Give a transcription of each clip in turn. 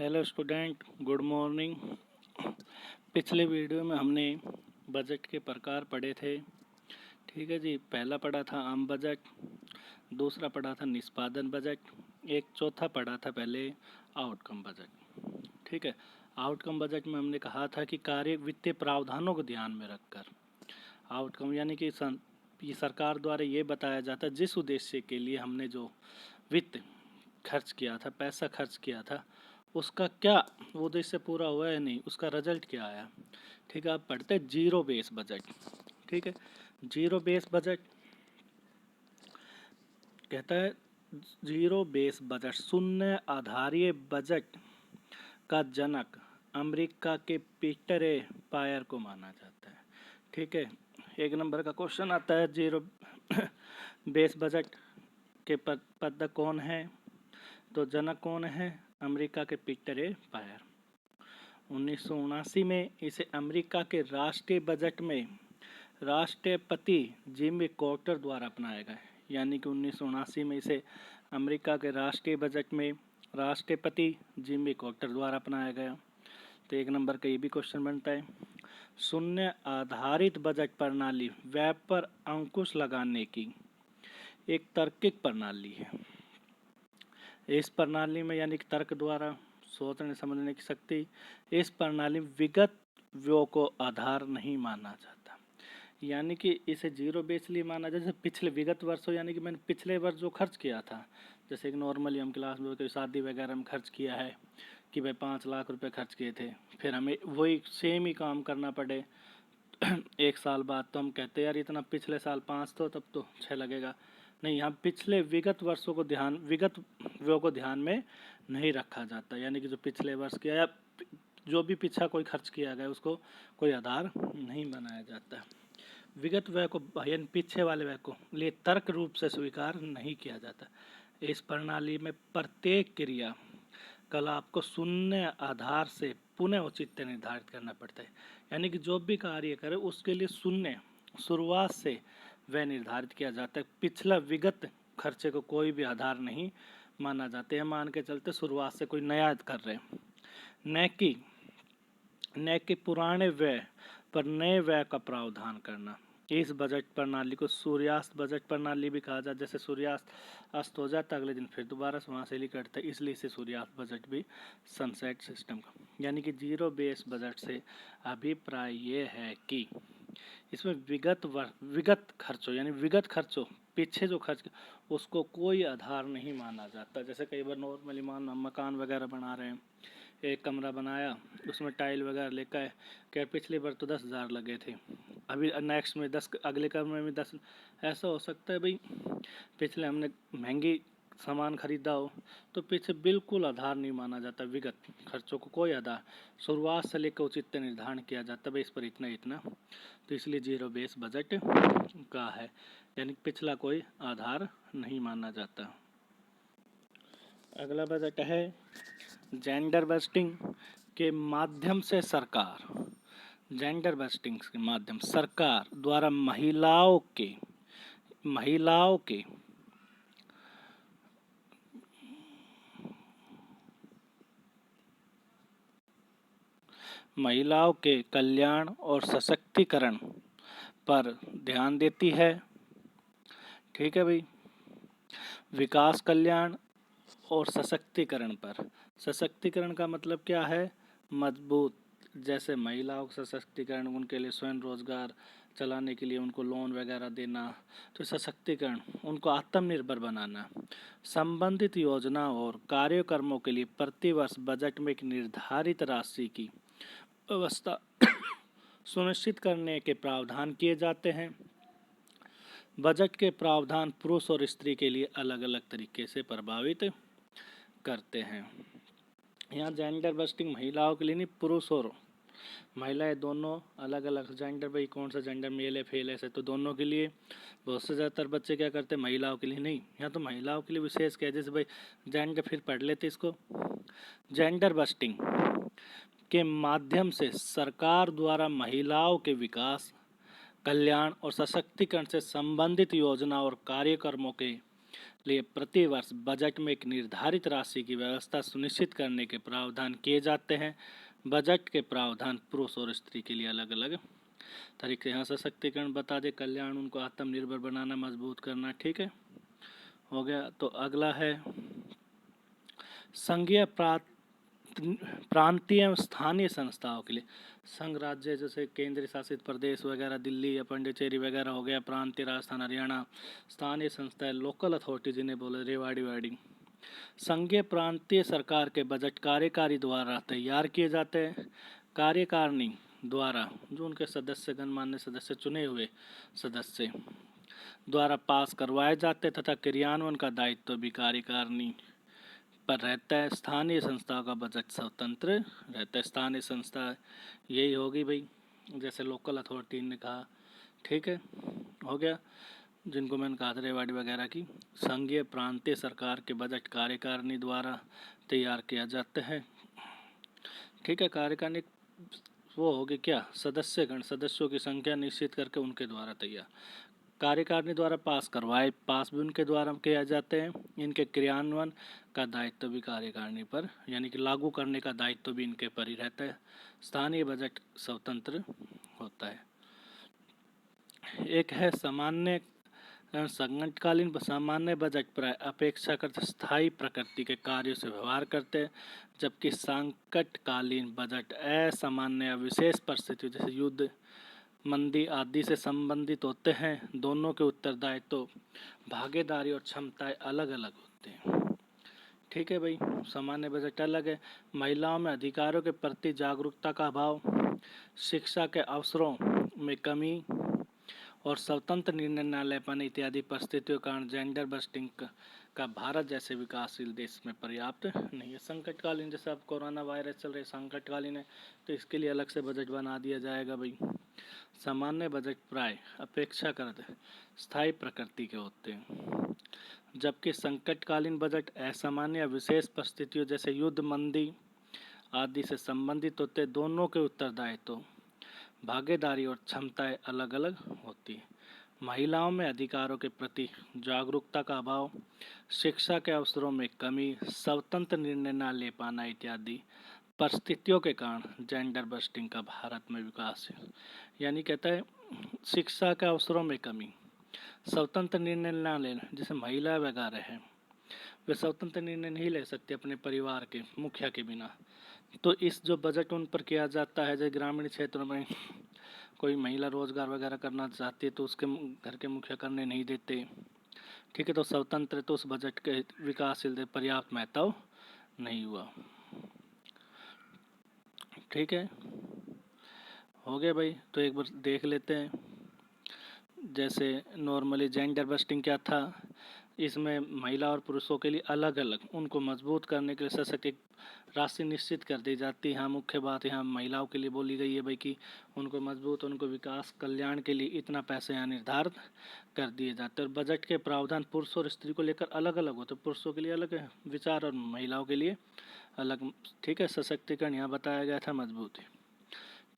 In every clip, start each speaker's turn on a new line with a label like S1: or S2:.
S1: Hello student, good morning. पिछले video में हमने बजट के प्रकार पढ़े थे। ठीक है जी। पहला पढ़ा था आम बजट, दूसरा पढ़ा था निष्पादन बजट, एक चौथा पढ़ा था पहले आउटकम बजट। ठीक है। आउटकम बजट में हमने कहा था कि कार्य वित्तीय प्रावधानों को ध्यान में रखकर आउटकम यानी कि ये सरकार द्वारा ये बताया जाता है जिस उद्देश्य के लिए हमने जो वित्त खर्च किया था, पैसा खर्च किया था, उसका क्या वो उद्देश्य पूरा हुआ है नहीं, उसका रिजल्ट क्या आया। ठीक है। आप पढ़ते हैं जीरो बेस बजट। ठीक है। जीरो बेस बजट कहता है जीरो बेस बजट शून्य आधारीय बजट का जनक अमेरिका के पीटर ए पायर को माना जाता है। ठीक है। एक नंबर का क्वेश्चन आता है जीरो बेस बजट के पद कौन है, तो जनक कौन है, अमेरिका के पीटर ए पायर। 1979 में इसे अमेरिका के राष्ट्रीय बजट में राष्ट्रपति जिमी कार्टर द्वारा अपनाया गया। यानी कि 1979 में इसे अमेरिका के राष्ट्रीय बजट में राष्ट्रपति जिमी कार्टर द्वारा अपनाया गया। तो एक नंबर का ये भी क्वेश्चन बनता है। शून्य आधारित बजट प्रणाली व्यय पर अंकुश लगाने की एक तार्किक प्रणाली है। इस प्रणाली में यानी कि तर्क द्वारा सोचने समझने की शक्ति, इस प्रणाली में विगत व्यय को आधार नहीं माना जाता। यानी कि इसे जीरो बेस लिए माना जाए जैसे पिछले विगत वर्षों, यानी कि मैंने पिछले वर्ष जो खर्च किया था, जैसे एक नॉर्मली हम क्लास में कोई शादी वगैरह में खर्च किया है कि भाई 5 लाख रुपए खर्च किए थे, फिर हमें वही सेम ही काम करना पड़े एक साल बाद, तो हम कहते हैं यार इतना पिछले साल 5 तो तब तो 6 लगेगा। नहीं, यहाँ पिछले विगत वर्षों को विगत व्यय को ध्यान में नहीं रखा जाता। यानी कि जो पिछले वर्ष किया या जो भी पीछा कोई खर्च किया गया उसको कोई आधार नहीं बनाया जाता। विगत व्यय को यानी पीछे वाले व्यय को लिए तर्क रूप से स्वीकार नहीं किया जाता। इस प्रणाली में प्रत्येक क्रिया कलाप को शून्य आधार से पुनः औचित्य निर्धारित करना पड़ता है। यानी कि जो भी कार्य करे उसके लिए शून्य शुरुआत से वह निर्धारित किया जाता है। पिछला विगत खर्चे को कोई भी आधार नहीं माना जाता है। मान के चलते शुरुआत से कोई नया कर रहे, न कि पुराने व्यय पर नए व्यय का प्रावधान करना। इस बजट प्रणाली को सूर्यास्त बजट प्रणाली भी कहा जाता है। जैसे सूर्यास्त अस्त हो जाता है, अगले दिन फिर दोबारा वहाँ से करता है, इसलिए इसे सूर्यास्त बजट भी सनसेट सिस्टम का। यानी कि जीरो बेस बजट से अभिप्राय ये है कि इसमें विगत खर्चों यानी विगत खर्चों पीछे जो खर्च उसको कोई आधार नहीं माना जाता। जैसे कई बार नॉर्मली मान मकान वगैरह बना रहे हैं, एक कमरा बनाया, उसमें टाइल वगैरह लेकर क्या पिछली बार तो 10,000 लगे थे, अभी नेक्स्ट में 10, अगले कमरे में 10। ऐसा हो सकता है भाई पिछले हमने महंगी सामान खरीदा हो तो पीछे बिल्कुल आधार नहीं माना जाता। विगत खर्चों को कोई आधार शुरुआत से लेकर उचित निर्धारण किया जाता है इस पर इतना इतना। तो इसलिए जीरो बेस बजट का है, यानी पिछला कोई आधार नहीं माना जाता। अगला बजट है जेंडर बस्टिंग के माध्यम से सरकार द्वारा महिलाओं के कल्याण और सशक्तिकरण पर ध्यान देती है। ठीक है भाई। विकास, कल्याण और सशक्तिकरण पर। सशक्तिकरण का मतलब क्या है, मजबूत, जैसे महिलाओं का सशक्तिकरण, उनके लिए स्वयं रोजगार चलाने के लिए उनको लोन वगैरह देना, तो सशक्तिकरण, उनको आत्मनिर्भर बनाना। संबंधित योजना और कार्यक्रमों के लिए प्रतिवर्ष बजट में एक निर्धारित राशि की व्यवस्था सुनिश्चित करने के प्रावधान किए जाते हैं। बजट के प्रावधान पुरुष और स्त्री के लिए अलग अलग तरीके से प्रभावित करते हैं। यहाँ जेंडर बस्टिंग महिलाओं के लिए नहीं, पुरुष और महिलाएं दोनों अलग अलग जेंडर, भाई कौन सा जेंडर मेल है फेल है, तो दोनों के लिए। बहुत से ज़्यादातर बच्चे क्या करते हैं महिलाओं के लिए नहीं, यहाँ तो महिलाओं के लिए विशेष क्या, जैसे भाई जेंडर फिर पढ़ लेते इसको। जेंडर बस्टिंग के माध्यम से सरकार द्वारा महिलाओं के विकास, कल्याण और सशक्तिकरण से संबंधित योजना और कार्यक्रमों के लिए प्रतिवर्ष बजट में एक निर्धारित राशि की व्यवस्था सुनिश्चित करने के प्रावधान किए जाते हैं। बजट के प्रावधान पुरुष और स्त्री के लिए अलग अलग तरीके। यहाँ सशक्तिकरण बता दे, कल्याण, उनको आत्मनिर्भर बनाना, मजबूत करना। ठीक है, हो गया। तो अगला है संघीय प्रांतीय एवं स्थानीय संस्थाओं के लिए। संघ राज्य जैसे केंद्र शासित प्रदेश वगैरह, दिल्ली या पांडिचेरी वगैरह हो गया, प्रांतीय राजस्थान हरियाणा। स्थानीय संस्थाएं लोकल अथॉरिटी जिन्हें बोले, रेवाड़ी वाड़ी। संघीय प्रांतीय सरकार के बजट कार्यकारी द्वारा तैयार किए जाते हैं। कार्यकारिणी द्वारा, जो उनके सदस्य गणमान्य सदस्य चुने हुए सदस्य द्वारा पास करवाए जाते तथा क्रियान्वयन का दायित्व भी कार्यकारिणी पर रहता है। स्थानीय संस्थाओं का बजट स्वतंत्र रहता है। स्थानीय संस्था यही होगी भाई, जैसे लोकल अथॉरिटी ने कहा। ठीक है, हो गया, जिनको मैंने कहा था रेवाड़ी वगैरह की। संघीय प्रांतीय सरकार के बजट कार्यकारिणी द्वारा तैयार किया जाते हैं। ठीक है, कार्यकारिणी वो होगी क्या, सदस्यगण, सदस्यों की संख्या निश्चित करके उनके द्वारा तैयार। कार्यकारिणी द्वारा पास भी उनके द्वारा किया जाते हैं। इनके क्रियान्वयन का दायित्व भी कार्यकारिणी पर, यानी कि लागू करने का दायित्व भी इनके पर ही रहता है। स्थानीय बजट स्वतंत्र होता है। एक है सामान्य संकटकालीन। सामान्य बजट प्राय अपेक्षाकृत स्थायी प्रकृति के कार्यों से व्यवहार करते हैं, जबकि संकटकालीन बजट असामान्य या विशेष परिस्थितियों जैसे युद्ध, मंदी आदि से संबंधित होते हैं। दोनों के उत्तरदायित्व, भागीदारी और क्षमताएं अलग अलग होते हैं। ठीक है भाई, सामान्य बजट अलग है। महिलाओं में अधिकारों के प्रति जागरूकता का अभाव, शिक्षा के अवसरों में कमी और स्वतंत्र निर्णय न ले पाने इत्यादि परिस्थितियों के कारण जेंडर बस्टिंग का भारत जैसे विकासशील देश में पर्याप्त नहीं है। संकटकालीन, जैसे अब कोरोना वायरस चल रहे, संकटकालीन है, तो इसके लिए अलग से बजट बना दिया जाएगा भाई। सामान्य बजट प्राय अपेक्षाकृत स्थायी प्रकृति के होते हैं, जबकि संकटकालीन बजट असामान्य या विशेष परिस्थितियों जैसे युद्ध, मंदी आदि से संबंधित होते हैं। दोनों के उत्तरदायित्व, भागीदारी और क्षमताएं अलग अलग होती है। महिलाओं में अधिकारों के प्रति जागरूकता का अभाव, शिक्षा के अवसरों में कमी, स्वतंत्र निर्णय न ले पाना इत्यादि परिस्थितियों के कारण जेंडर बस्टिंग का भारत में विकास है। यानी कहता है शिक्षा के अवसरों में कमी, स्वतंत्र निर्णय न लेना, जैसे महिला वगैरह है, वे स्वतंत्र निर्णय नहीं ले सकते अपने परिवार के मुखिया के बिना। तो इस जो बजट उन पर किया जाता है, जैसे ग्रामीण क्षेत्रों में कोई महिला रोजगार वगैरह करना चाहती है तो उसके घर के मुखिया करने नहीं देते। ठीक है, तो स्वतंत्र, तो उस बजट के विकासशील पर्याप्त महत्व नहीं हुआ। ठीक है, हो गया भाई। तो एक बार देख लेते हैं, जैसे नॉर्मली जेंडर बस्टिंग क्या था, इसमें महिला और पुरुषों के लिए अलग अलग उनको मजबूत करने के लिए सशक्त राशि निश्चित कर दी जाती है। हाँ, मुख्य बात यहाँ महिलाओं के लिए बोली गई है भाई कि उनको मजबूत, उनको विकास कल्याण के लिए इतना पैसे यहाँ निर्धारित कर दिए जाते हैं। और बजट के प्रावधान पुरुष और स्त्री को लेकर अलग अलग होते हैं, पुरुषों के लिए अलग विचार और महिलाओं के लिए अलग। ठीक है, सशक्तिकरण यहाँ बताया गया था, मजबूती।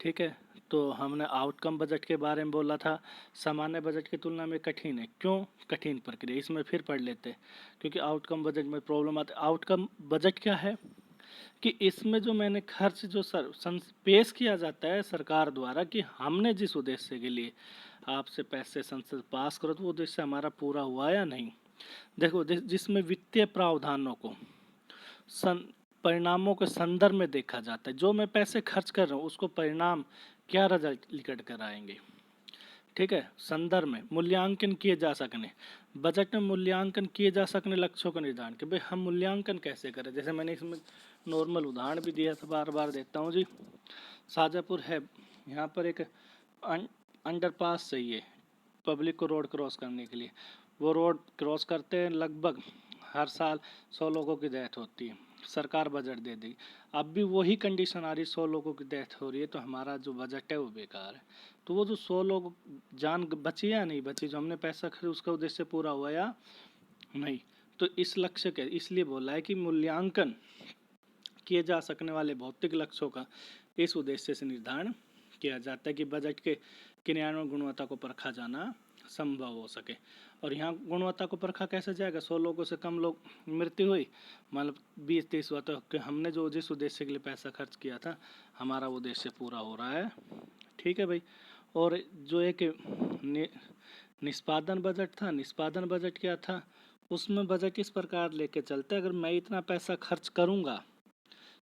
S1: ठीक है, तो हमने आउटकम बजट के बारे में बोला था, सामान्य बजट की तुलना में कठिन है। क्यों कठिन प्रक्रिया, इसमें फिर पढ़ लेते हैं, क्योंकि आउटकम बजट में प्रॉब्लम आती है। आउटकम बजट क्या है कि इसमें जो मैंने खर्च जो पेश किया जाता है सरकार द्वारा कि हमने जिस उद्देश्य के लिए आपसे पैसे संसद पास करो, तो वो उद्देश्य हमारा पूरा हुआ या नहीं। देखो, जिसमें वित्तीय प्रावधानों को परिणामों के संदर्भ में देखा जाता है। जो मैं पैसे खर्च कर रहा हूँ उसको परिणाम क्या रिजल्ट निकट कर आएंगे। ठीक है, संदर्भ में मूल्यांकन किए जा सकने, बजट में मूल्यांकन किए जा सकने लक्ष्यों का निर्धारण कि भाई हम मूल्यांकन कैसे करें। जैसे मैंने इसमें नॉर्मल उदाहरण भी दिया था, बार बार देता हूँ जी। शाजापुर है, यहाँ पर एक अंडरपास चाहिए पब्लिक को रोड क्रॉस करने के लिए। वो रोड क्रॉस करते हैं, लगभग हर साल 100 लोगों की डेथ होती है। सरकार बजट दे देगी, अब भी वही कंडीशन आ रही, 100 लोगों की डेथ हो रही है, तो हमारा जो बजट है वो बेकार है। तो वो जो 100 लोग जान बची या नहीं बची, जो हमने पैसा खरीदा उसका उद्देश्य पूरा हुआ या नहीं। तो इस लक्ष्य के इसलिए बोला है कि मूल्यांकन किए जा सकने वाले भौतिक लक्ष्यों का इस उद्देश्य से निर्धारण किया जाता है कि बजट के क्रियान्वयन गुणवत्ता को परखा जाना संभव हो सके। और यहाँ गुणवत्ता को परखा कैसे जाएगा? 100 लोगों से कम लोग मृत्यु हुई, मतलब 20-30 हुआ, तो कि हमने जो जिस उद्देश्य के लिए पैसा खर्च किया था हमारा उद्देश्य पूरा हो रहा है। ठीक है भाई। और जो एक निष्पादन बजट था, निष्पादन बजट क्या था? उसमें बजट इस प्रकार लेके चलते, अगर मैं इतना पैसा खर्च करूँगा,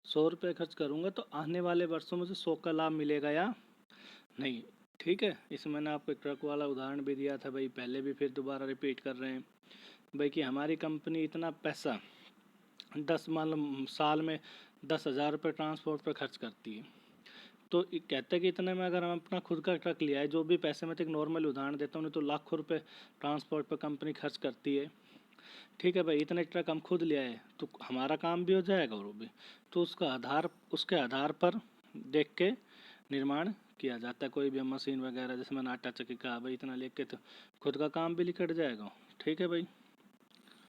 S1: 100 रुपये खर्च करूँगा, तो आने वाले वर्षों में से 100 का लाभ मिलेगा या नहीं। ठीक है, इसमें मैंने आपको एक ट्रक वाला उदाहरण भी दिया था भाई, पहले भी फिर दोबारा रिपीट कर रहे हैं भाई कि हमारी कंपनी इतना पैसा 10 मतलब साल में 10,000 रुपये ट्रांसपोर्ट पर खर्च करती है। तो कहते हैं कि इतने में अगर हम अपना खुद का ट्रक लिया है, जो भी पैसे, मैं तो एक नॉर्मल उदाहरण देता हूँ, नहीं तो लाखों रुपए ट्रांसपोर्ट पर कंपनी खर्च करती है। ठीक है भाई, इतने ट्रक हम खुद ले आए तो हमारा काम भी हो जाएगा और वो भी। तो उसके आधार पर देख के निर्माण किया जाता है। कोई भी मशीन वगैरह, जैसे मैंने आटा चक्की कहा भाई, इतना लेके तो खुद का काम भी निकट जाएगा। ठीक है भाई।